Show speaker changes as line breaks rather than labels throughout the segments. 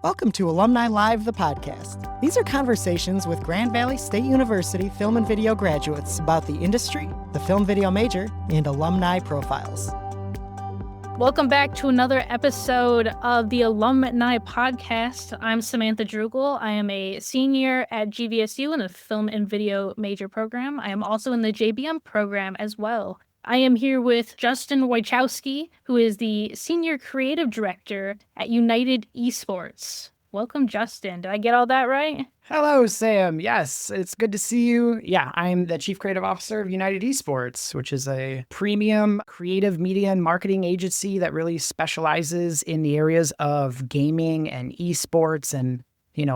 Welcome to Alumni Live, the podcast. These are conversations with Grand Valley State University film and video graduates about the industry, the film video major, and alumni profiles.
Welcome back to another episode of the Alumni Podcast. I'm Samantha Drugel. I am a senior at GVSU in the film and video major program. I am also in the JBM program as well. I am here with Justin Wojciechowski, who is the Senior Creative Director at United eSports. Welcome, Justin. Did I get all that right?
Hello, Sam. Yes, it's good to see you. Yeah, I'm the Chief Creative Officer of United eSports, which is a premium creative media and marketing agency that really specializes in the areas of gaming and eSports and,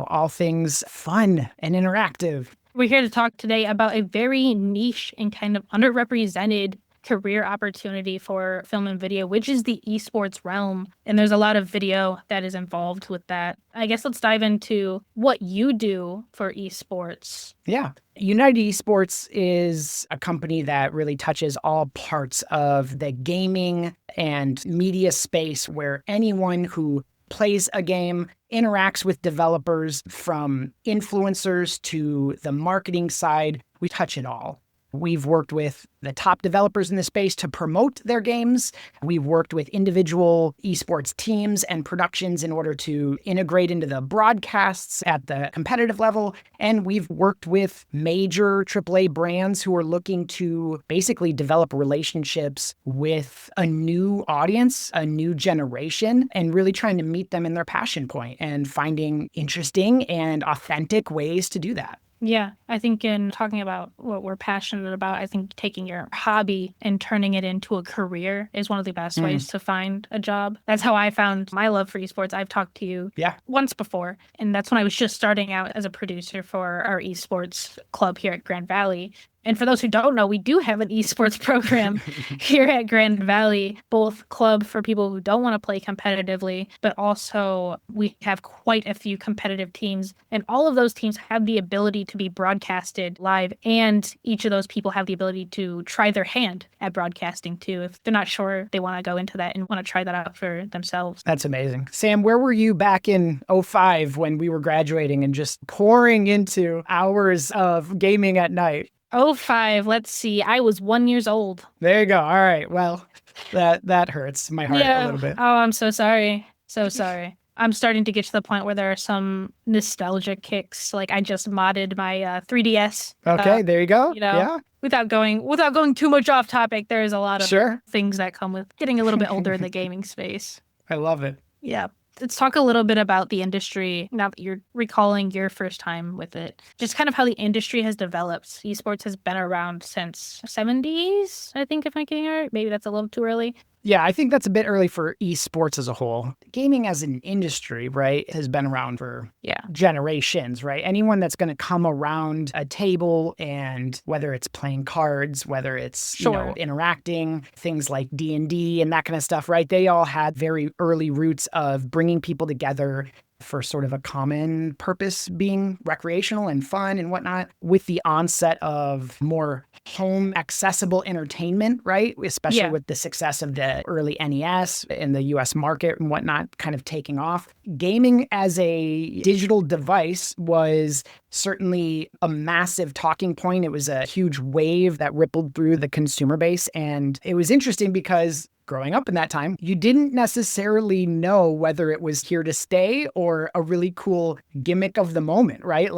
all things fun and interactive.
We're here to talk today about a very niche and kind of underrepresented career opportunity for film and video, which is the esports realm. And there's a lot of video that is involved with that. I guess let's dive into what you do for esports.
Yeah. United eSports is a company that really touches all parts of the gaming and media space where anyone who plays a game, interacts with developers, from influencers to the marketing side, we touch it all. We've worked with the top developers in the space to promote their games. We've worked with individual esports teams and productions in order to integrate into the broadcasts at the competitive level. And we've worked with major AAA brands who are looking to basically develop relationships with a new audience, a new generation, and really trying to meet them in their passion point and finding interesting and authentic ways to do that.
Yeah, I think in talking about what we're passionate about, I think taking your hobby and turning it into a career is one of the best ways to find a job. That's how I found my love for esports. I've talked to you once before, and that's when I was just starting out as a producer for our esports club here at Grand Valley. And for those who don't know, we do have an esports program here at Grand Valley, both club for people who don't want to play competitively, but also we have quite a few competitive teams. And all of those teams have the ability to be broadcasted live. And each of those people have the ability to try their hand at broadcasting too. If they're not sure, they want to go into that and want to try that out for themselves.
That's amazing. Sam, where were you back in 2005 when we were graduating and just pouring into hours of gaming at night?
2005, let's see. I was 1 year old.
There you go. All right. Well, that hurts my heart a little bit.
Oh, I'm so sorry. So sorry. I'm starting to get to the point where there are some nostalgia kicks. Like I just modded my 3DS.
Okay, there you go.
Yeah. Without going too much off topic, there's a lot of things that come with getting a little bit older in the gaming space.
I love it.
Yeah. Let's talk a little bit about the industry now that you're recalling your first time with it. Just kind of how the industry has developed. Esports has been around since 70s, I think, if I'm getting it right. Maybe that's a little too early.
Yeah, I think that's a bit early for esports as a whole. Gaming as an industry, right, has been around for generations, right? Anyone that's going to come around a table and whether it's playing cards, whether it's interacting, things like D&D and that kind of stuff, right? They all had very early roots of bringing people together for sort of a common purpose being recreational and fun and whatnot. With the onset of more home accessible entertainment, right? Especially with the success of the early NES in the US market and whatnot kind of taking off. Gaming as a digital device was certainly a massive talking point. It was a huge wave that rippled through the consumer base. And it was interesting because growing up in that time, you didn't necessarily know whether it was here to stay or a really cool gimmick of the moment, right?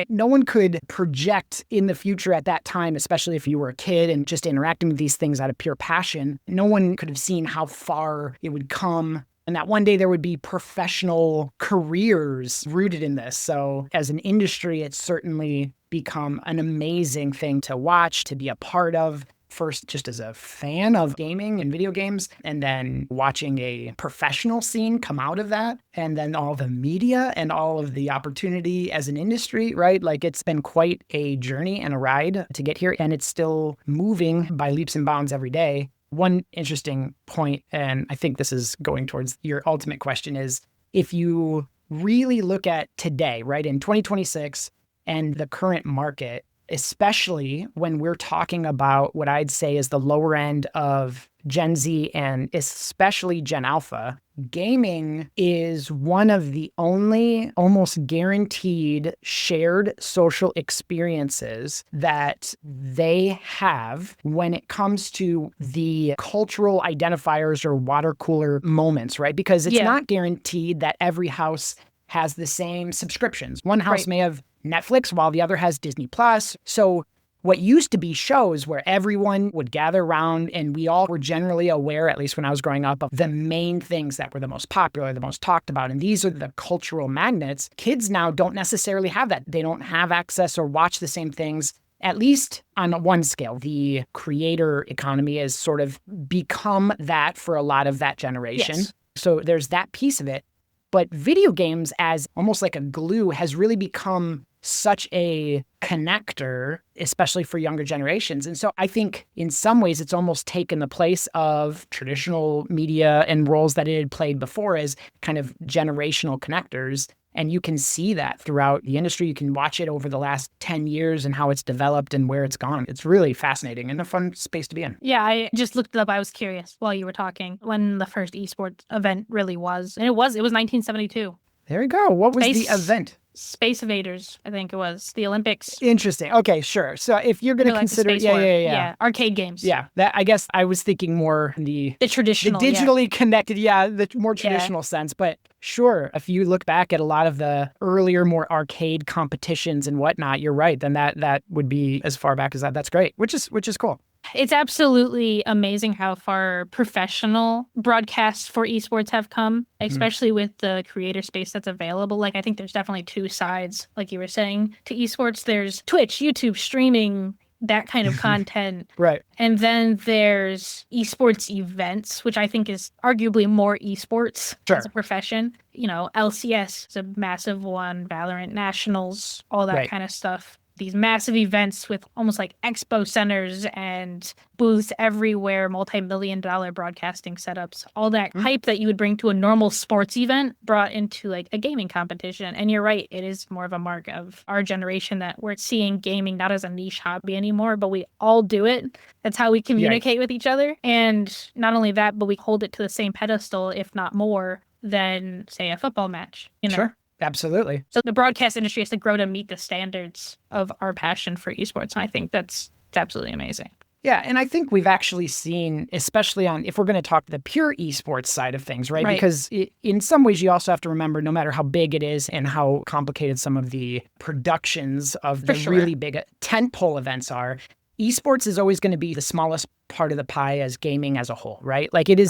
No one could project in the future at that time, especially if you were a kid and just interacting with these things out of pure passion. No one could have seen how far it would come and that one day there would be professional careers rooted in this. So as an industry, it's certainly become an amazing thing to watch, to be a part of. First, just as a fan of gaming and video games, and then watching a professional scene come out of that, and then all the media and all of the opportunity as an industry, right? It's been quite a journey and a ride to get here, and it's still moving by leaps and bounds every day. One interesting point, and I think this is going towards your ultimate question, is if you really look at today, right, in 2026 and the current market, especially when we're talking about what I'd say is the lower end of Gen Z and especially Gen Alpha, gaming is one of the only almost guaranteed shared social experiences that they have when it comes to the cultural identifiers or water cooler moments, right? Because it's not guaranteed that every house has the same subscriptions. One house may have Netflix while the other has Disney Plus. So what used to be shows where everyone would gather around and we all were generally aware, at least when I was growing up, of the main things that were the most popular, the most talked about. And these are the cultural magnets. Kids now don't necessarily have that. They don't have access or watch the same things, at least on one scale. The creator economy has sort of become that for a lot of that generation.
Yes.
So there's that piece of it. But video games as almost like a glue has really become such a connector, especially for younger generations. And so I think in some ways it's almost taken the place of traditional media and roles that it had played before as kind of generational connectors. And you can see that throughout the industry. You can watch it over the last 10 years and how it's developed and where it's gone. It's really fascinating and a fun space to be in.
Yeah, I just looked it up. I was curious while you were talking when the first esports event really was. And it was 1972.
There you go. What was the event?
Space Invaders, I think it was. The Olympics.
Interesting. Okay, sure. So if you're going to consider,
yeah, arcade games.
Yeah, that I guess I was thinking more in the
traditional,
the digitally connected, the more traditional sense. But sure, if you look back at a lot of the earlier, more arcade competitions and whatnot, you're right. Then that would be as far back as that. That's great. Which is cool.
It's absolutely amazing how far professional broadcasts for esports have come, especially with the creator space that's available. Like, I think there's definitely two sides, like you were saying, to esports. There's Twitch, YouTube, streaming, that kind of content.
Right.
And then there's esports events, which I think is arguably more esports as a profession. You know, LCS is a massive one, Valorant Nationals, all that kind of stuff. These massive events with almost like expo centers and booths everywhere, multi-million-dollar broadcasting setups, all that hype that you would bring to a normal sports event brought into like a gaming competition. And you're right, it is more of a mark of our generation that we're seeing gaming not as a niche hobby anymore, but we all do it. That's how we communicate with each other. And not only that, but we hold it to the same pedestal, if not more, than, say, a football match. You know?
Sure. Absolutely.
So the broadcast industry has to grow to meet the standards of our passion for esports. And I think that's absolutely amazing.
Yeah. And I think we've actually seen, especially on, if we're going to talk the pure esports side of things, right? Because in some ways you also have to remember, no matter how big it is and how complicated some of the productions of the really big tentpole events are, esports is always going to be the smallest part of the pie as gaming as a whole, right? Like it is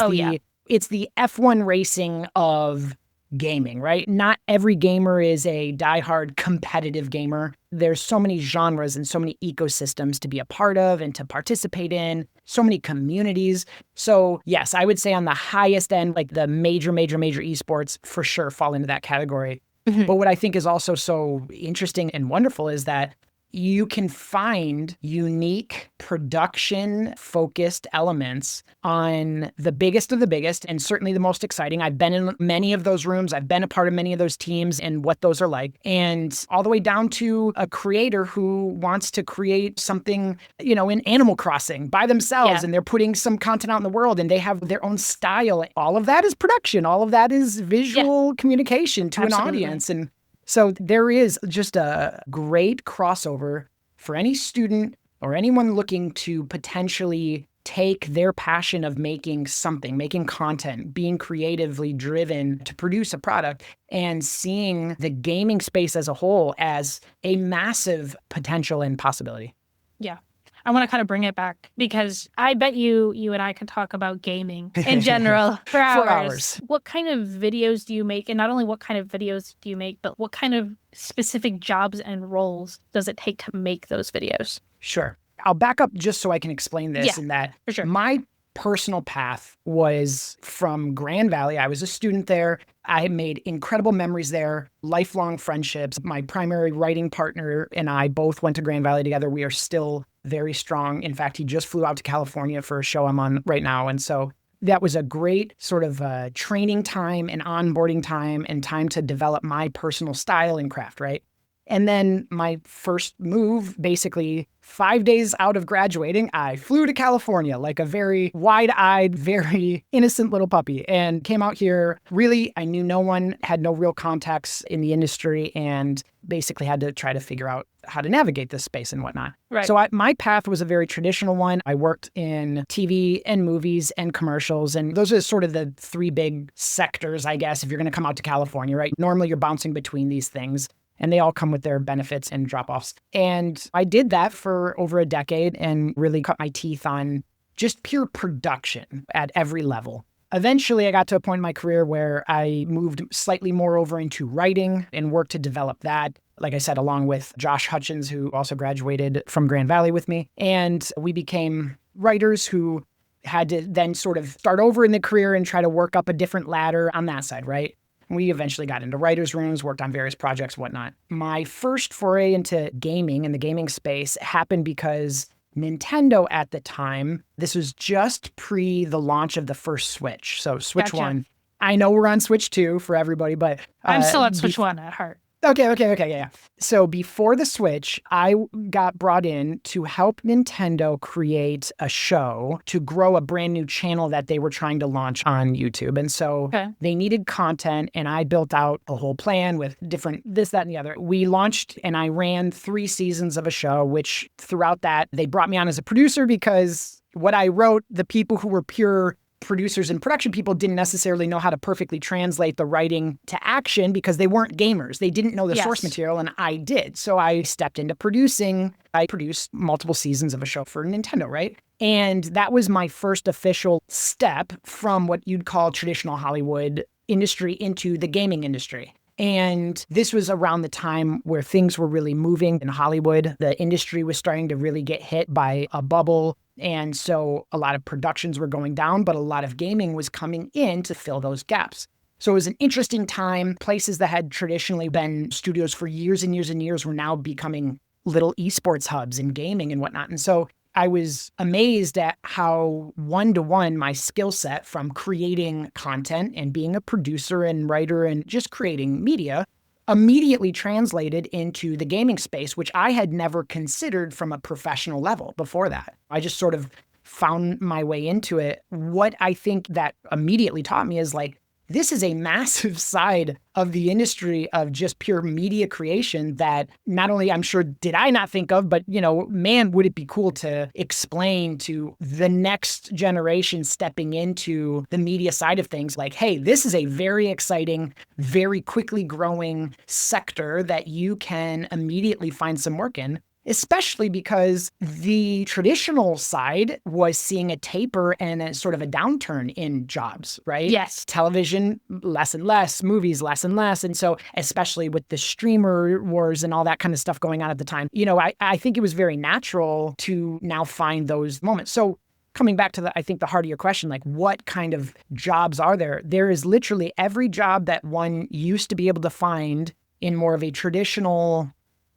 it's the F1 racing of gaming, right? Not every gamer is a diehard competitive gamer. There's so many genres and so many ecosystems to be a part of and to participate in, so many communities. So yes, I would say on the highest end, like the major esports for sure fall into that category. But what I think is also so interesting and wonderful is that you can find unique production-focused elements on the biggest of the biggest and certainly the most exciting. I've been in many of those rooms. I've been a part of many of those teams and what those are like. And all the way down to a creator who wants to create something, you know, in Animal Crossing by themselves and they're putting some content out in the world and they have their own style. All of that is production. All of that is visual communication to an audience. And so there is just a great crossover for any student or anyone looking to potentially take their passion of making something, making content, being creatively driven to produce a product and seeing the gaming space as a whole as a massive potential and possibility.
Yeah. I want to kind of bring it back because I bet you and I could talk about gaming in general for hours. What kind of videos do you make? And not only what kind of videos do you make, but what kind of specific jobs and roles does it take to make those videos?
Sure. I'll back up just so I can explain this in that
for sure.
My personal path was from Grand Valley. I was a student there. I made incredible memories there, lifelong friendships. My primary writing partner and I both went to Grand Valley together. We are still very strong. In fact, he just flew out to California for a show I'm on right now. And so that was a great sort of training time and onboarding time and time to develop my personal style and craft, right? And then my first move, basically 5 days out of graduating, I flew to California like a very wide-eyed, very innocent little puppy and came out here. Really, I knew no one, had no real contacts in the industry, and basically had to try to figure out how to navigate this space and whatnot.
Right.
So my path was a very traditional one. I worked in TV and movies and commercials, and those are sort of the three big sectors, I guess, if you're going to come out to California, right? Normally, you're bouncing between these things, and they all come with their benefits and drop-offs. And I did that for over a decade and really cut my teeth on just pure production at every level. Eventually, I got to a point in my career where I moved slightly more over into writing and worked to develop that. Like I said, along with Josh Hutchins, who also graduated from Grand Valley with me. And we became writers who had to then sort of start over in the career and try to work up a different ladder on that side, right? We eventually got into writers' rooms, worked on various projects, whatnot. My first foray into gaming and the gaming space happened because Nintendo at the time, this was just pre the launch of the first Switch. So Switch
Gotcha.
1. I know we're on Switch 2 for everybody, but
I'm still at Switch 1 at heart.
Okay, yeah. So before the Switch, I got brought in to help Nintendo create a show to grow a brand new channel that they were trying to launch on YouTube. And so they needed content, and I built out a whole plan with different this, that, and the other. We launched, and I ran 3 seasons of a show, which throughout that, they brought me on as a producer because what I wrote, the people who were pure producers and production people didn't necessarily know how to perfectly translate the writing to action because they weren't gamers. They didn't know the source material, and I did. So I stepped into producing. I produced multiple seasons of a show for Nintendo, right? And that was my first official step from what you'd call traditional Hollywood industry into the gaming industry. And this was around the time where things were really moving in Hollywood. The industry was starting to really get hit by a bubble. And so a lot of productions were going down, but a lot of gaming was coming in to fill those gaps. So it was an interesting time. Places that had traditionally been studios for years and years and years were now becoming little eSports hubs in gaming and whatnot. And so I was amazed at how one-to-one my skill set from creating content and being a producer and writer and just creating media immediately translated into the gaming space, which I had never considered from a professional level before that. I just sort of found my way into it. What I think that immediately taught me is like, this is a massive side of the industry of just pure media creation that not only I'm sure did I not think of, but, you know, man, would it be cool to explain to the next generation stepping into the media side of things like, hey, this is a very exciting, very quickly growing sector that you can immediately find some work in. Especially because the traditional side was seeing a taper and a sort of a downturn in jobs, right?
Yes.
Television, less and less, movies, less and less. And so especially with the streamer wars and all that kind of stuff going on at the time, you know, I think it was very natural to now find those moments. So coming back to I think the heart of your question, like what kind of jobs are there? There is literally every job that one used to be able to find in more of a traditional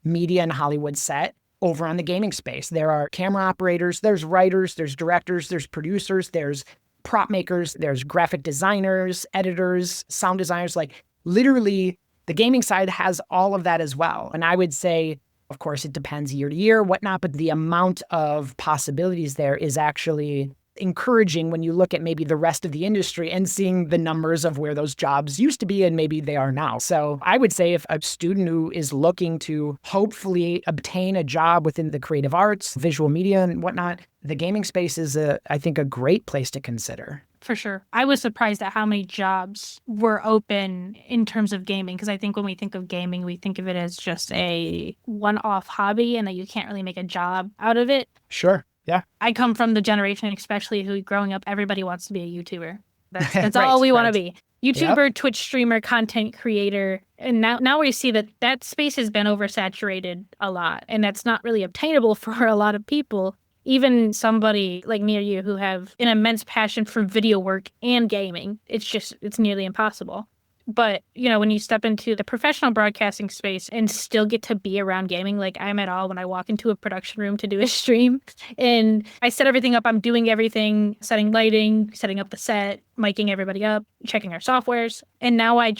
media and Hollywood set over on the gaming space. There are camera operators, there's writers, there's directors, there's producers, there's prop makers, there's graphic designers, editors, sound designers. Like literally the gaming side has all of that as well. And I would say, of course, it depends year to year, whatnot, but the amount of possibilities there is actually encouraging when you look at maybe the rest of the industry and seeing the numbers of where those jobs used to be and maybe they are now. So I would say if a student who is looking to hopefully obtain a job within the creative arts, visual media and whatnot, the gaming space is, I think, a great place to consider.
For sure. I was surprised at how many jobs were open in terms of gaming, because I think when we think of gaming, we think of it as just a one-off hobby and that you can't really make a job out of it.
Sure. Yeah.
I come from the generation, especially who growing up, everybody wants to be a YouTuber. That's all we want to be. YouTuber, Twitch streamer, content creator. And now we see that space has been oversaturated a lot. And that's not really obtainable for a lot of people. Even somebody like me or you who have an immense passion for video work and gaming, it's nearly impossible. But, you know, when you step into the professional broadcasting space and still get to be around gaming, like I'm at all when I walk into a production room to do a stream and I set everything up, I'm doing everything, setting lighting, setting up the set, miking everybody up, checking our softwares. And now I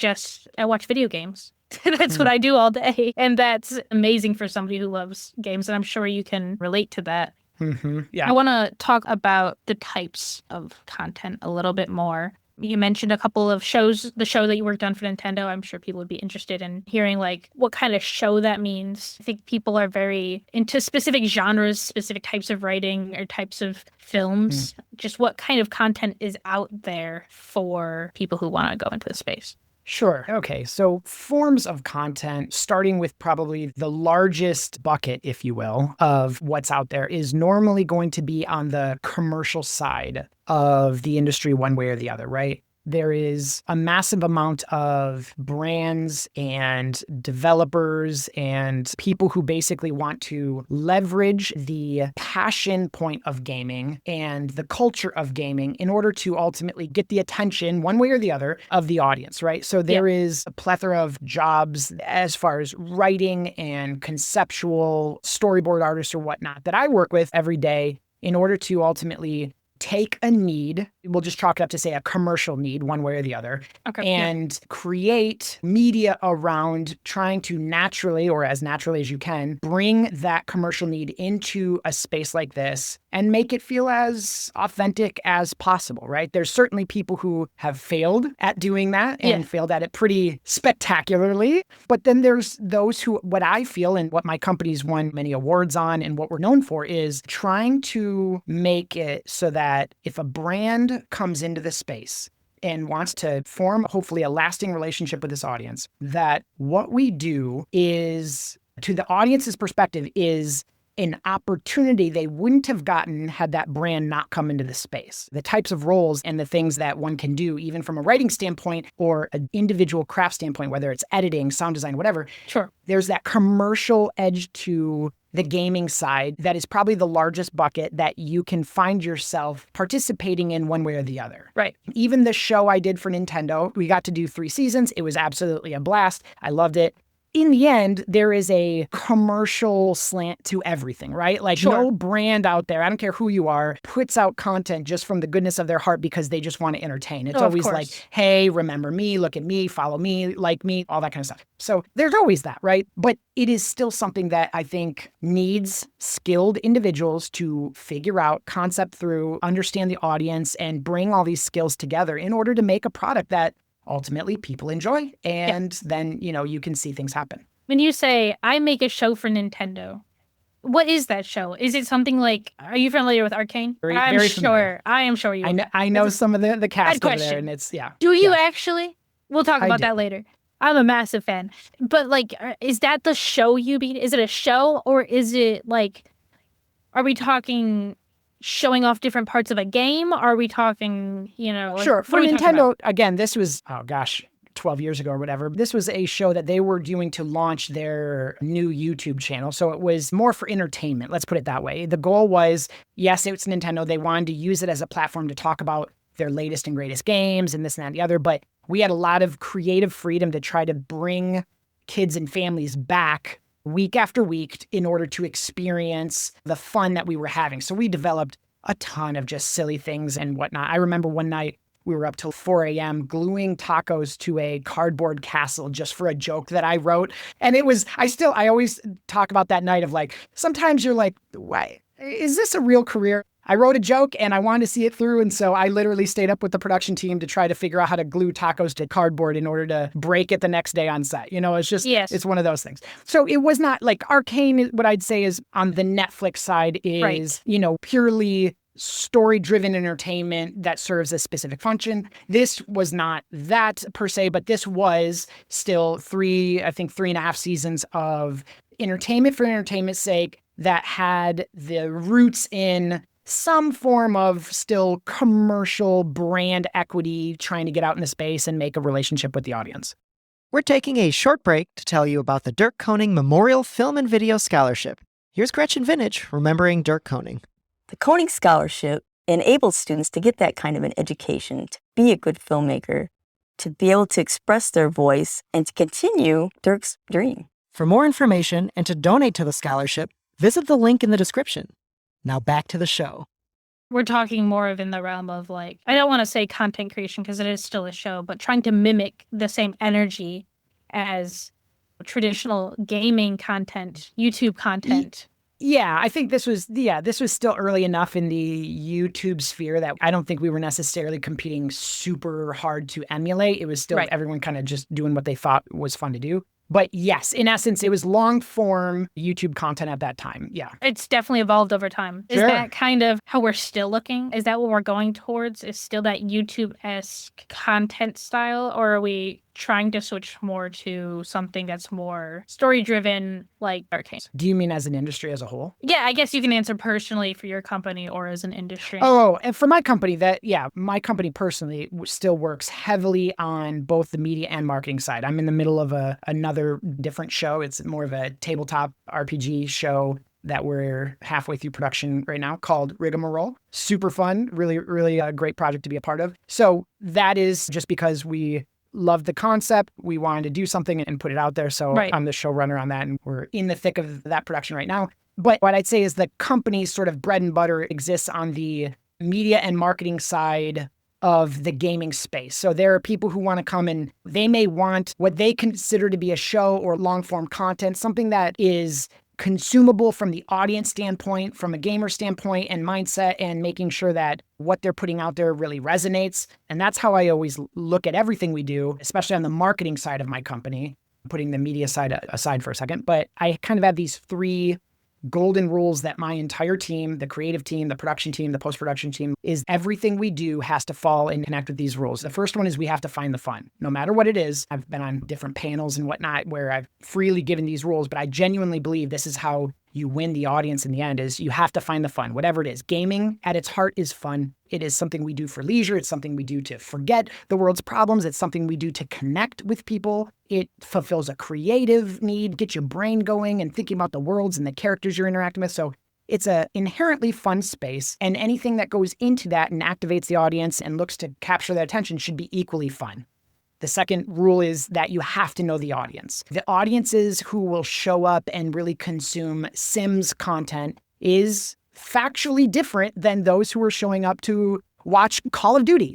watch video games. That's what I do all day. And that's amazing for somebody who loves games. And I'm sure you can relate to that.
Yeah.
I want to talk about the types of content a little bit more. You mentioned a couple of shows, the show that you worked on for Nintendo. I'm sure people would be interested in hearing like what kind of show that means. I think people are very into specific genres, specific types of writing or types of films. Just what kind of content is out there for people who want to go into the space.
Sure. Okay. So forms of content, starting with probably the largest bucket, if you will, of what's out there is normally going to be on the commercial side of the industry one way or the other, right? There is a massive amount of brands and developers and people who basically want to leverage the passion point of gaming and the culture of gaming in order to ultimately get the attention one way or the other of the audience, right? So there is a plethora of jobs as far as writing and conceptual storyboard artists or whatnot that I work with every day in order to ultimately take a need, we'll just chalk it up to say a commercial need one way or the other, and create media around trying to naturally, or as naturally as you can, bring that commercial need into a space like this and make it feel as authentic as possible, right? There's certainly people who have failed at doing that and failed at it pretty spectacularly. But then there's those who, what I feel and what my company's won many awards on and what we're known for is trying to make it so that if a brand comes into the space and wants to form hopefully a lasting relationship with this audience, that what we do is, to the audience's perspective, is an opportunity they wouldn't have gotten had that brand not come into the space. The types of roles and the things that one can do, even from a writing standpoint or an individual craft standpoint, whether it's editing, sound design, whatever.
Sure.
There's that commercial edge to the gaming side that is probably the largest bucket that you can find yourself participating in one way or the other.
Right.
Even the show I did for Nintendo, we got to do 3 seasons. It was absolutely a blast. I loved it. In the end, there is a commercial slant to everything, right? Like no brand out there, I don't care who you are, puts out content just from the goodness of their heart because they just want to entertain. It's always like, hey, remember me, look at me, follow me, like me, all that kind of stuff. So there's always that, right? But it is still something that I think needs skilled individuals to figure out, concept through, understand the audience, and bring all these skills together in order to make a product that ultimately people enjoy, and then, you know, you can see things happen.
When you say, I make a show for Nintendo, what is that show? Is it something like, are you familiar with Arcane?
Very familiar.
I am sure you are.
I know some of the cast over there, and it's,
Do you actually? We'll talk about that later. I'm a massive fan. But, like, is that the show you beat? Is it a show, or is it, like, are we talking showing off different parts of a game? Are we talking, you know? Like,
sure. For Nintendo, again, this was, 12 years ago or whatever. This was a show that they were doing to launch their new YouTube channel. So it was more for entertainment. Let's put it that way. The goal was, yes, it's Nintendo. They wanted to use it as a platform to talk about their latest and greatest games and this and that and the other. But we had a lot of creative freedom to try to bring kids and families back week after week in order to experience the fun that we were having. So we developed a ton of just silly things and whatnot. I remember one night we were up till 4 a.m. gluing tacos to a cardboard castle just for a joke that I wrote. And it was, I always talk about that night of like, sometimes you're like, why? Is this a real career? I wrote a joke and I wanted to see it through. And so I literally stayed up with the production team to try to figure out how to glue tacos to cardboard in order to break it the next day on set. You know, it's just, it's one of those things. So it was not like Arcane, what I'd say is on the Netflix side is, you know, purely story-driven entertainment that serves a specific function. This was not that per se, but this was still 3.5 seasons of entertainment for entertainment's sake that had the roots in some form of still commercial brand equity, trying to get out in the space and make a relationship with the audience.
We're taking a short break to tell you about the Dirk Koning Memorial Film and Video Scholarship. Here's Gretchen Vintage remembering Dirk Koning.
The Koning Scholarship enables students to get that kind of an education, to be a good filmmaker, to be able to express their voice, and to continue Dirk's dream.
For more information and to donate to the scholarship, visit the link in the description. Now back to the show.
We're talking more of in the realm of like, I don't want to say content creation because it is still a show, but trying to mimic the same energy as traditional gaming content, YouTube content.
Yeah, I think this was still early enough in the YouTube sphere that I don't think we were necessarily competing super hard to emulate. It was still everyone kind of just doing what they thought was fun to do. But yes, in essence, it was long form YouTube content at that time. Yeah.
It's definitely evolved over time. Is that kind of how we're still looking? Is that what we're going towards? Is still that YouTube-esque content style? Or are we trying to switch more to something that's more story-driven, like Arcane?
Do you mean as an industry as a whole?
Yeah, I guess you can answer personally for your company or as an industry.
Oh, and for my company, my company personally still works heavily on both the media and marketing side. I'm in the middle of another different show. It's more of a tabletop RPG show that we're halfway through production right now called Rigmarole. Super fun, really, really a great project to be a part of. So that is just because we loved the concept. We wanted to do something and put it out there. So I'm the showrunner on that, and we're in the thick of that production right now. But what I'd say is the company's sort of bread and butter exists on the media and marketing side of the gaming space. So there are people who want to come and they may want what they consider to be a show or long form content, something that is consumable from the audience standpoint, from a gamer standpoint and mindset, and making sure that what they're putting out there really resonates. And that's how I always look at everything we do, especially on the marketing side of my company, putting the media side aside for a second. But I kind of have these three golden rules that my entire team, the creative team, the production team, the post-production team, is everything we do has to fall and connect with these rules. The first one is we have to find the fun, no matter what it is. I've been on different panels and whatnot where I've freely given these rules, but I genuinely believe this is how you win the audience in the end, is you have to find the fun, whatever it is. Gaming at its heart is fun. It is something we do for leisure. It's something we do to forget the world's problems. It's something we do to connect with people. It fulfills a creative need, get your brain going and thinking about the worlds and the characters you're interacting with. So it's an inherently fun space, and anything that goes into that and activates the audience and looks to capture their attention should be equally fun. The second rule is that you have to know the audience. The audiences who will show up and really consume Sims content is factually different than those who are showing up to watch Call of Duty.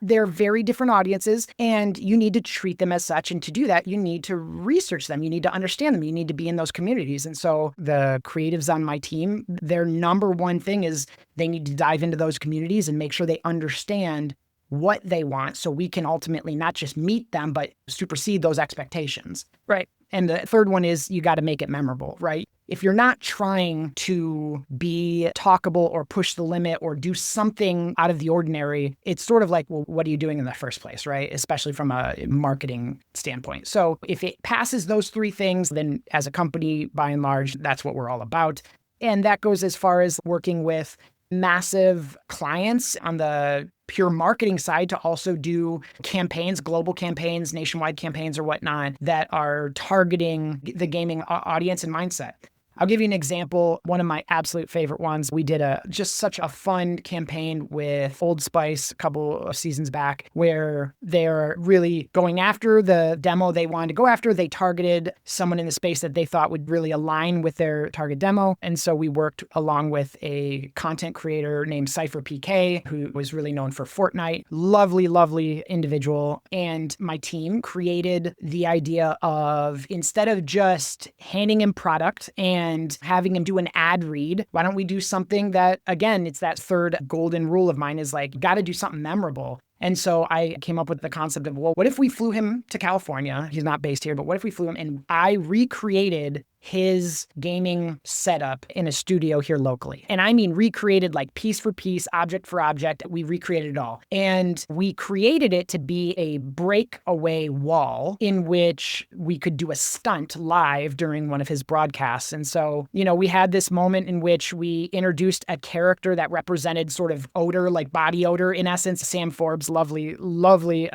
They're very different audiences, and you need to treat them as such. And to do that, you need to research them. You need to understand them. You need to be in those communities. And so the creatives on my team, their number one thing is they need to dive into those communities and make sure they understand what they want, so we can ultimately not just meet them, but supersede those expectations.
Right.
And the third one is you got to make it memorable, right? If you're not trying to be talkable or push the limit or do something out of the ordinary, it's sort of like, well, what are you doing in the first place, right? Especially from a marketing standpoint. So if it passes those three things, then as a company, by and large, that's what we're all about. And that goes as far as working with massive clients on the pure marketing side to also do campaigns, global campaigns, nationwide campaigns or whatnot that are targeting the gaming audience and mindset. I'll give you an example. One of my absolute favorite ones. We did just such a fun campaign with Old Spice a couple of seasons back where they're really going after the demo they wanted to go after. They targeted someone in the space that they thought would really align with their target demo. And so we worked along with a content creator named Cypher PK, who was really known for Fortnite. Lovely, lovely individual. And my team created the idea of, instead of just handing him product and having him do an ad read, why don't we do something that, again, it's that third golden rule of mine, is like, got to do something memorable. And so I came up with the concept of, well, what if we flew him to California? He's not based here, but what if we flew him and I recreated his gaming setup in a studio here locally. And I mean recreated, like piece for piece, object for object. We recreated it all. And we created it to be a breakaway wall in which we could do a stunt live during one of his broadcasts. And so, we had this moment in which we introduced a character that represented sort of odor, like body odor, in essence. Sam Forbes, lovely, lovely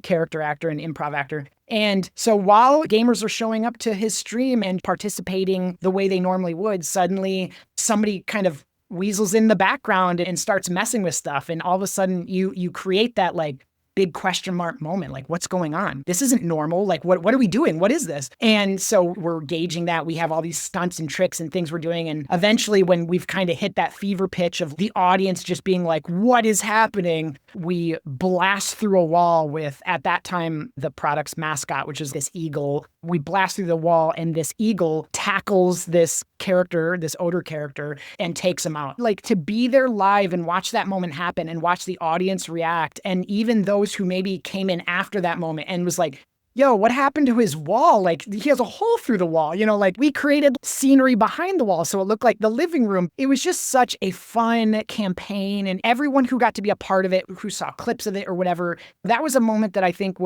character actor and improv actor. And so while gamers are showing up to his stream and participating the way they normally would, suddenly somebody kind of weasels in the background and starts messing with stuff. And all of a sudden you create that like big question mark moment. Like, what's going on? This isn't normal. Like, what are we doing? What is this? And so we're gauging that. We have all these stunts and tricks and things we're doing. And eventually when we've kind of hit that fever pitch of the audience just being like, what is happening? We blast through a wall with, at that time, the product's mascot, which is this eagle. We blast through the wall and this eagle tackles this character, this Odor character, and takes him out. Like, to be there live and watch that moment happen and watch the audience react, and even those who maybe came in after that moment and was like, yo, what happened to his wall? Like, he has a hole through the wall. Like, we created scenery behind the wall so it looked like the living room. It was just such a fun campaign, and everyone who got to be a part of it, who saw clips of it or whatever, that was a moment that I think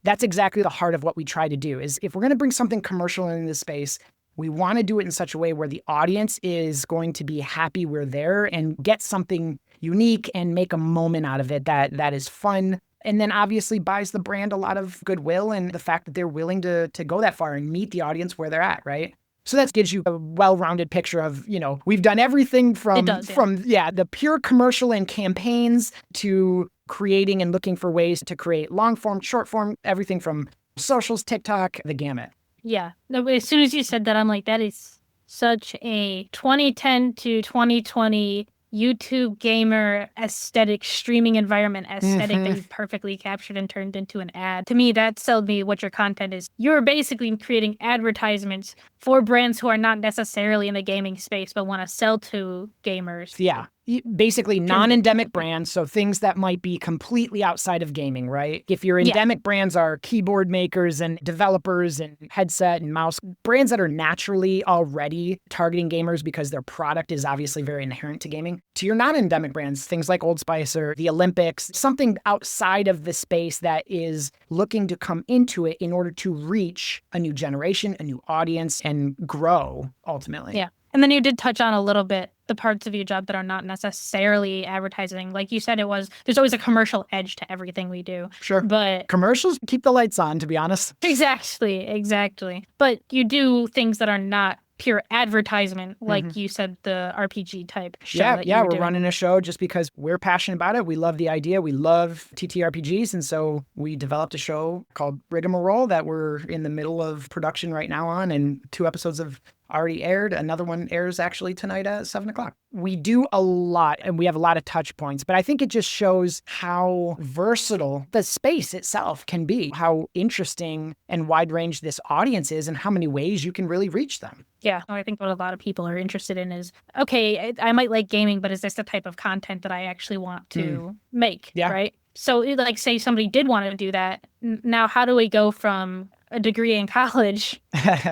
that's exactly the heart of what we try to do. Is if we're going to bring something commercial into this space, we want to do it in such a way where the audience is going to be happy we're there and get something unique and make a moment out of it that is fun. And then obviously buys the brand a lot of goodwill and the fact that they're willing to go that far and meet the audience where they're at, right? So that gives you a well-rounded picture of, we've done everything from the pure commercial and campaigns to creating and looking for ways to create long form, short form, everything from socials, TikTok, the gamut.
Yeah. No, as soon as you said that, I'm like, that is such a 2010 to 2020 YouTube gamer aesthetic, streaming environment aesthetic that you've perfectly captured and turned into an ad. To me, that sold me what your content is. You're basically creating advertisements for brands who are not necessarily in the gaming space, but want to sell to gamers.
Yeah. Basically non-endemic brands, so things that might be completely outside of gaming, right? If your endemic brands are keyboard makers and developers and headset and mouse, brands that are naturally already targeting gamers because their product is obviously very inherent to gaming. To your non-endemic brands, things like Old Spice or the Olympics, something outside of the space that is looking to come into it in order to reach a new generation, a new audience, and grow ultimately.
Yeah. And then you did touch on a little bit the parts of your job that are not necessarily advertising. Like you said, there's always a commercial edge to everything we do.
Sure.
But
commercials keep the lights on, to be honest.
Exactly. But you do things that are not pure advertisement, like you said, the RPG type show.
We're running a show just because we're passionate about it. We love the idea. We love TTRPGs. And so we developed a show called Rigmarole that we're in the middle of production right now on, and 2 episodes have already aired. Another one airs actually tonight at 7:00. We do a lot and we have a lot of touch points, but I think it just shows how versatile the space itself can be, how interesting and wide range this audience is, and how many ways you can really reach them.
Yeah, I think what a lot of people are interested in is, okay, I might like gaming, but is this the type of content that I actually want to make, right? So like, say somebody did want to do that. Now, how do we go from a degree in college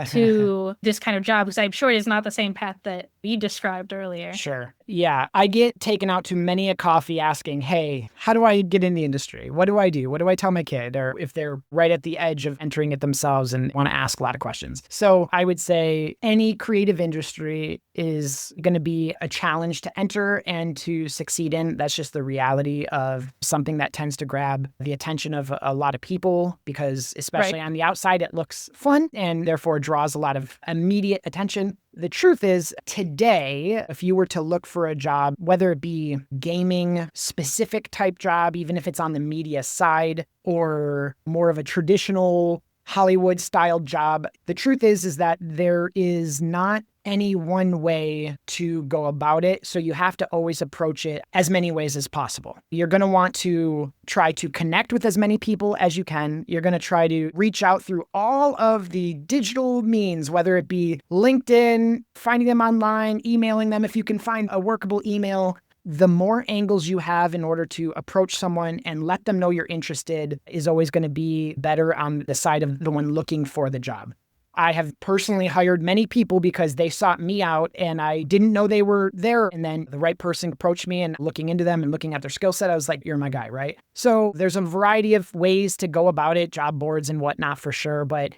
to this kind of job? Because I'm sure it is not the same path that you described earlier.
Sure. Yeah. I get taken out to many a coffee asking, hey, how do I get in the industry? What do I do? What do I tell my kid? Or if they're right at the edge of entering it themselves and want to ask a lot of questions. So I would say any creative industry is going to be a challenge to enter and to succeed in. That's just the reality of something that tends to grab the attention of a lot of people, because especially on the outside, it looks fun and therefore draws a lot of immediate attention. The truth is, today, if you were to look for a job, whether it be gaming specific type job, even if it's on the media side, or more of a traditional Hollywood style job, the truth is that there is not any one way to go about it. So you have to always approach it as many ways as possible. You're going to want to try to connect with as many people as you can. You're going to try to reach out through all of the digital means, whether it be LinkedIn, finding them online, emailing them if you can find a workable email. The more angles you have in order to approach someone and let them know you're interested is always going to be better on the side of the one looking for the job. I have personally hired many people because they sought me out and I didn't know they were there. And then the right person approached me, and looking into them and looking at their skill set, I was like, you're my guy, right? So there's a variety of ways to go about it, job boards and whatnot for sure. But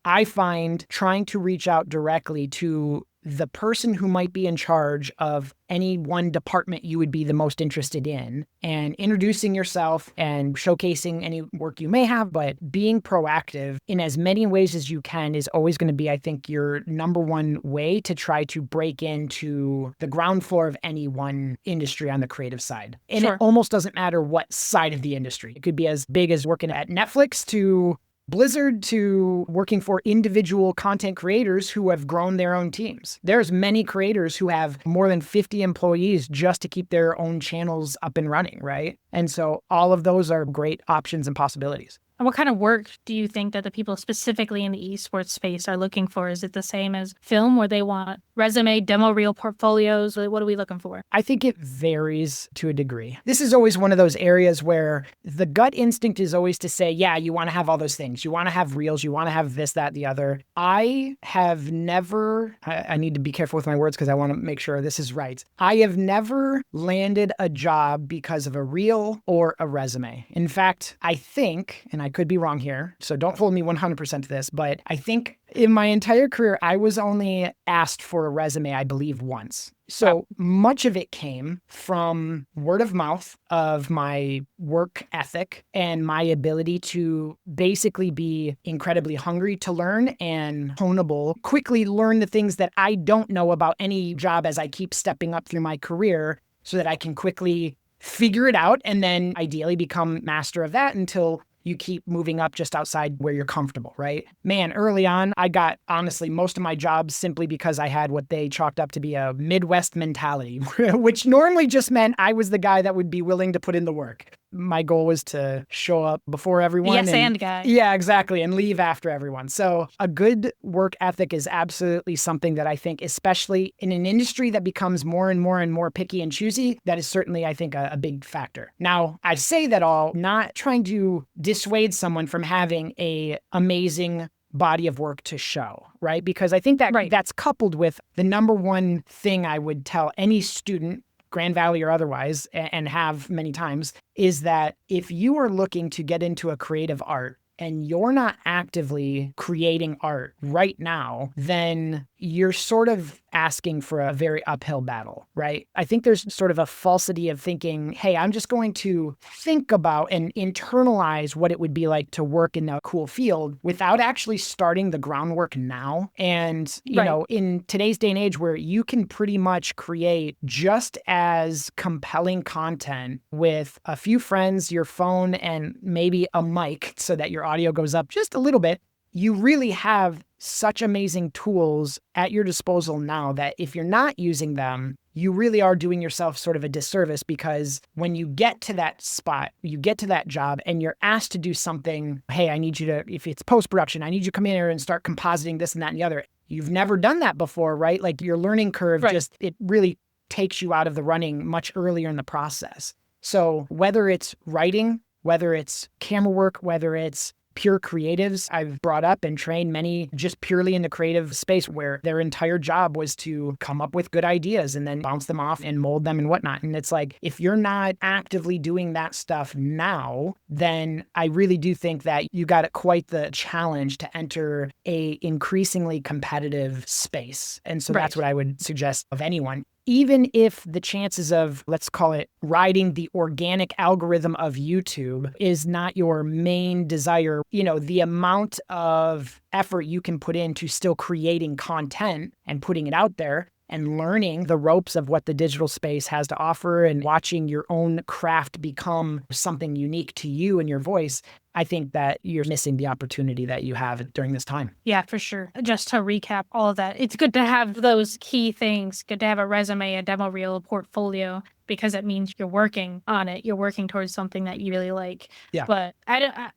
I find trying to reach out directly to the person who might be in charge of any one department you would be the most interested in and introducing yourself and showcasing any work you may have, but being proactive in as many ways as you can is always going to be, I think, your number one way to try to break into the ground floor of any one industry on the creative side. And
Sure.
it almost doesn't matter what side of the industry. It could be as big as working at Netflix to Blizzard to working for individual content creators who have grown their own teams. There's many creators who have more than 50 employees just to keep their own channels up and running, right? And so all of those are great options and possibilities.
And what kind of work do you think that the people specifically in the esports space are looking for? Is it the same as film where they want resume, demo reel portfolios? What are we looking for?
I think it varies to a degree. This is always one of those areas where the gut instinct is always to say, yeah, you want to have all those things. You want to have reels. You want to have this, that, the other. I have never, I need to be careful with my words because I want to make sure this is right. I have never landed a job because of a reel or a resume. In fact, I think, and I could be wrong here, so don't hold me 100% to this, but I think in my entire career, I was only asked for a resume, I believe, once. So much of it came from word of mouth of my work ethic and my ability to basically be incredibly hungry to learn and honeable, quickly learn the things that I don't know about any job as I keep stepping up through my career so that I can quickly figure it out and then ideally become master of that until you keep moving up just outside where you're comfortable, right? Man, early on, I got, honestly, most of my jobs simply because I had what they chalked up to be a Midwest mentality, which normally just meant I was the guy that would be willing to put in the work. My goal was to show up before everyone.
Yes, and guy.
Yeah, exactly. And leave after everyone. So a good work ethic is absolutely something that I think, especially in an industry that becomes more and more and more picky and choosy, that is certainly, I think, a big factor. Now, I say that all not trying to dissuade someone from having a amazing body of work to show, right? Because I think that that's coupled with the number one thing I would tell any student, Grand Valley or otherwise, and have many times, is that if you are looking to get into a creative art and you're not actively creating art right now, then you're sort of asking for a very uphill battle, right? I think there's sort of a falsity of thinking, hey, I'm just going to think about and internalize what it would be like to work in a cool field without actually starting the groundwork now. And, you know, in today's day and age where you can pretty much create just as compelling content with a few friends, your phone, and maybe a mic so that your audio goes up just a little bit, you really have such amazing tools at your disposal now that if you're not using them, you really are doing yourself sort of a disservice, because when you get to that spot, you get to that job and you're asked to do something, hey, I need you to, if it's post-production, I need you to come in here and start compositing this and that and the other. You've never done that before, right? Like your learning curve just, it really takes you out of the running much earlier in the process. So whether it's writing, whether it's camera work, whether it's pure creatives, I've brought up and trained many just purely in the creative space where their entire job was to come up with good ideas and then bounce them off and mold them and whatnot. And it's like, if you're not actively doing that stuff now, then I really do think that you got quite the challenge to enter a increasingly competitive space. And so that's what I would suggest of anyone. Even if the chances of, let's call it, riding the organic algorithm of YouTube is not your main desire, you know, the amount of effort you can put into still creating content and putting it out there and learning the ropes of what the digital space has to offer and watching your own craft become something unique to you and your voice, I think that you're missing the opportunity that you have during this time.
Yeah, for sure. Just to recap all of that, it's good to have those key things, good to have a resume, a demo reel, a portfolio, because it means you're working on it. You're working towards something that you really like.
Yeah.
But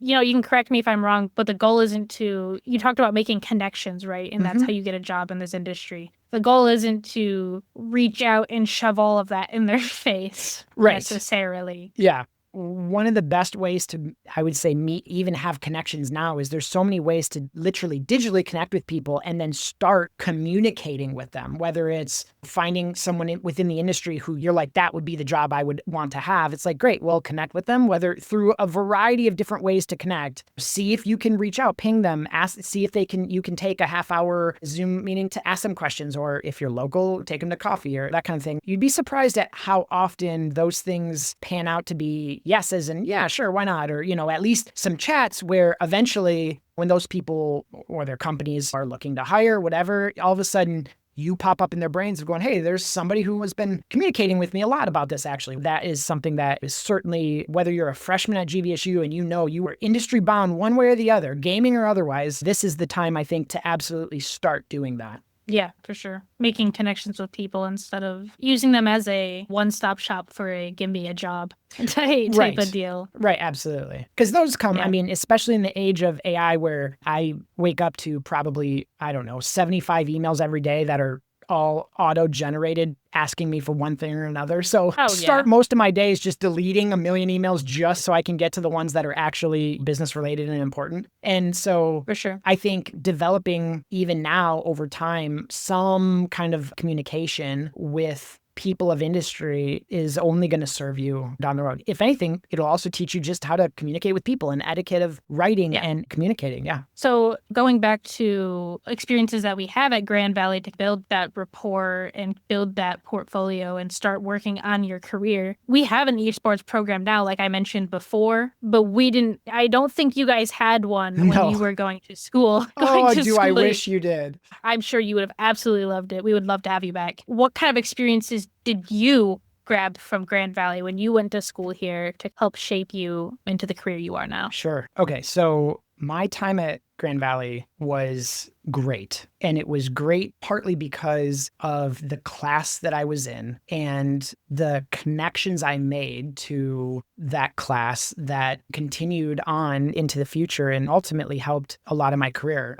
you know, you can correct me if I'm wrong, but the goal isn't to, you talked about making connections, right? And that's how you get a job in this industry. The goal isn't to reach out and shove all of that in their face necessarily.
Yeah. one of the best ways to, I would say, meet, even have connections now is there's so many ways to literally digitally connect with people and then start communicating with them, whether it's finding someone within the industry who you're like, that would be the job I would want to have. It's like, great, well, connect with them, whether through a variety of different ways to connect. See if you can reach out, ping them, see if you can take a half-hour Zoom meeting to ask them questions, or if you're local, take them to coffee or that kind of thing. You'd be surprised at how often those things pan out to be yeses and yeah, sure, why not? Or, at least some chats where eventually when those people or their companies are looking to hire, whatever, all of a sudden you pop up in their brains of going, hey, there's somebody who has been communicating with me a lot about this, actually. That is something that is certainly, whether you're a freshman at GVSU and you are industry bound one way or the other, gaming or otherwise, this is the time, I think, to absolutely start doing that.
Yeah, for sure. Making connections with people instead of using them as a one-stop shop for a give me a job type of deal.
Right, absolutely. Because those come, I mean, especially in the age of AI where I wake up to probably, 75 emails every day that are all auto-generated asking me for one thing or another. So start most of my days just deleting a million emails just so I can get to the ones that are actually business related and important. And so
for sure,
I think developing even now over time some kind of communication with people of industry is only going to serve you down the road. If anything, it'll also teach you just how to communicate with people and etiquette of writing and communicating. Yeah.
So going back to experiences that we have at Grand Valley to build that rapport and build that portfolio and start working on your career, we have an esports program now, like I mentioned before, but I don't think you guys had one when you were going to school.
I wish you did.
I'm sure you would have absolutely loved it. We would love to have you back. What kind of experiences did you grab from Grand Valley when you went to school here to help shape you into the career you are now?
Sure. Okay. So my time at Grand Valley was great. And it was great partly because of the class that I was in and the connections I made to that class that continued on into the future and ultimately helped a lot of my career.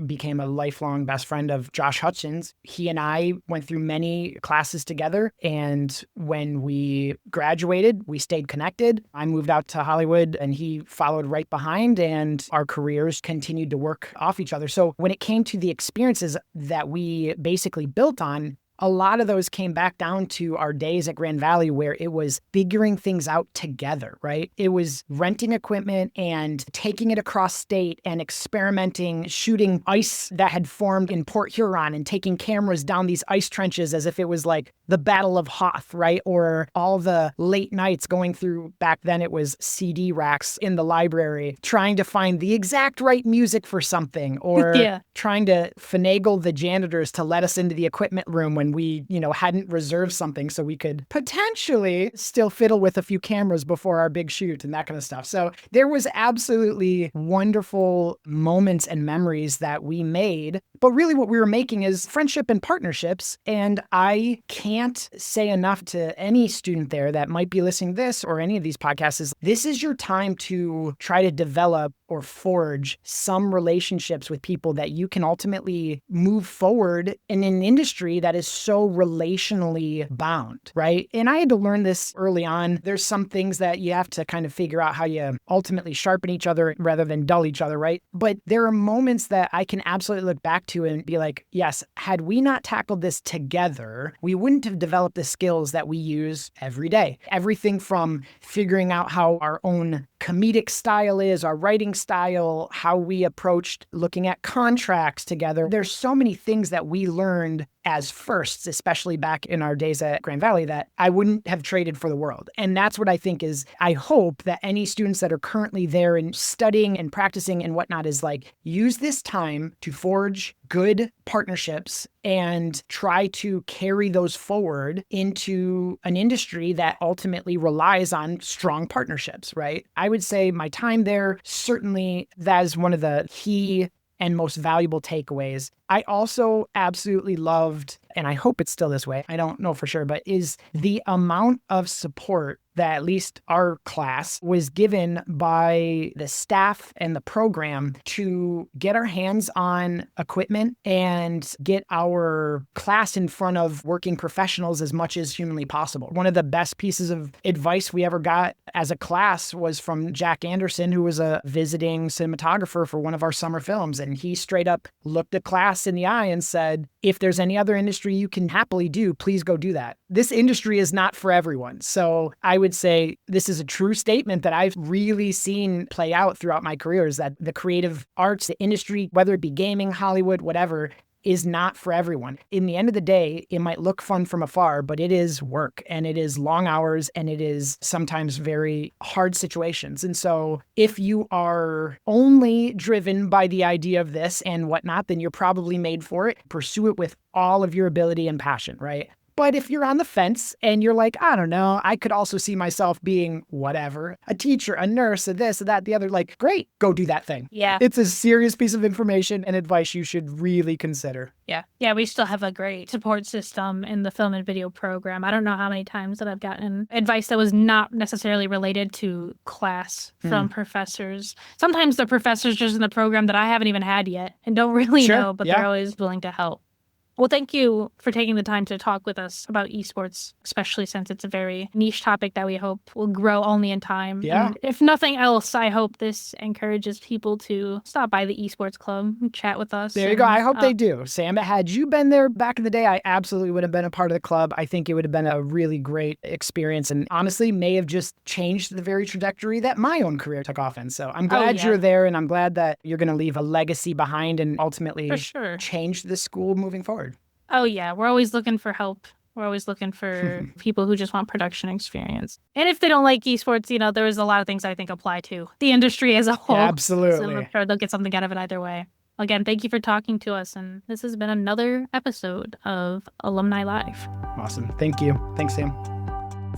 Became a lifelong best friend of Josh Hutchins. He and I went through many classes together. And when we graduated, we stayed connected. I moved out to Hollywood and he followed right behind, and our careers continued to work off each other. So when it came to the experiences that we basically built on, a lot of those came back down to our days at Grand Valley where it was figuring things out together, right? It was renting equipment and taking it across state and experimenting, shooting ice that had formed in Port Huron and taking cameras down these ice trenches as if it was like the Battle of Hoth, right? Or all the late nights going through, back then it was CD racks in the library, trying to find the exact right music for something, or trying to finagle the janitors to let us into the equipment room when we, hadn't reserved something so we could potentially still fiddle with a few cameras before our big shoot and that kind of stuff. So there was absolutely wonderful moments and memories that we made. But really what we were making is friendship and partnerships. And I can't say enough to any student there that might be listening to this or any of these podcasts is this is your time to try to develop or forge some relationships with people that you can ultimately move forward in an industry that is so relationally bound, right? And I had to learn this early on. There's some things that you have to kind of figure out how you ultimately sharpen each other rather than dull each other, right? But there are moments that I can absolutely look back to and be like, yes, had we not tackled this together, we wouldn't have developed the skills that we use every day. Everything from figuring out how our own comedic style is, our writing style, how we approached looking at contracts together. There's so many things that we learned as firsts, especially back in our days at Grand Valley, that I wouldn't have traded for the world. And that's what I think is, I hope that any students that are currently there and studying and practicing and whatnot is like, use this time to forge good partnerships and try to carry those forward into an industry that ultimately relies on strong partnerships, right? I would say my time there, certainly that is one of the key and most valuable takeaways. I also absolutely loved, and I hope it's still this way, I don't know for sure, but is the amount of support that at least our class was given by the staff and the program to get our hands on equipment and get our class in front of working professionals as much as humanly possible. One of the best pieces of advice we ever got as a class was from Jack Anderson, who was a visiting cinematographer for one of our summer films. And he straight up looked the class in the eye and said, if there's any other industry you can happily do, please go do that. This industry is not for everyone. So I would say this is a true statement that I've really seen play out throughout my career, is that the creative arts, the industry, whether it be gaming, Hollywood, whatever, is not for everyone. In the end of the day, it might look fun from afar, but it is work and it is long hours and it is sometimes very hard situations. And so if you are only driven by the idea of this and whatnot, then you're probably made for it. Pursue it with all of your ability and passion, right? But if you're on the fence and you're like, I don't know, I could also see myself being whatever, a teacher, a nurse, a this, a that, the other, like, great, go do that thing.
Yeah.
It's a serious piece of information and advice you should really consider.
Yeah. Yeah, we still have a great support system in the film and video program. I don't know how many times that I've gotten advice that was not necessarily related to class from professors. Sometimes the professors just in the program that I haven't even had yet and don't really know, but they're always willing to help. Well, thank you for taking the time to talk with us about esports, especially since it's a very niche topic that we hope will grow only in time.
Yeah.
And if nothing else, I hope this encourages people to stop by the esports club and chat with us.
There you go. I hope they do. Sam, had you been there back in the day, I absolutely would have been a part of the club. I think it would have been a really great experience and honestly may have just changed the very trajectory that my own career took off in. So I'm glad you're there and I'm glad that you're going to leave a legacy behind and ultimately change the school moving forward.
Oh, yeah. We're always looking for help. We're always looking for people who just want production experience. And if they don't like esports, you know, there's a lot of things I think apply to the industry as a whole.
Absolutely.
So I'm sure they'll get something out of it either way. Again, thank you for talking to us. And this has been another episode of Alumni Live.
Awesome. Thank you. Thanks, Sam.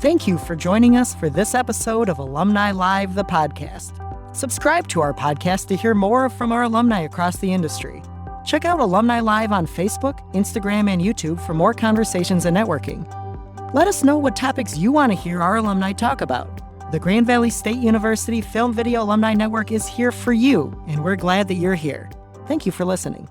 Thank you for joining us for this episode of Alumni Live, the podcast. Subscribe to our podcast to hear more from our alumni across the industry. Check out Alumni Live on Facebook, Instagram, and YouTube for more conversations and networking. Let us know what topics you want to hear our alumni talk about. The Grand Valley State University Film Video Alumni Network is here for you, and we're glad that you're here. Thank you for listening.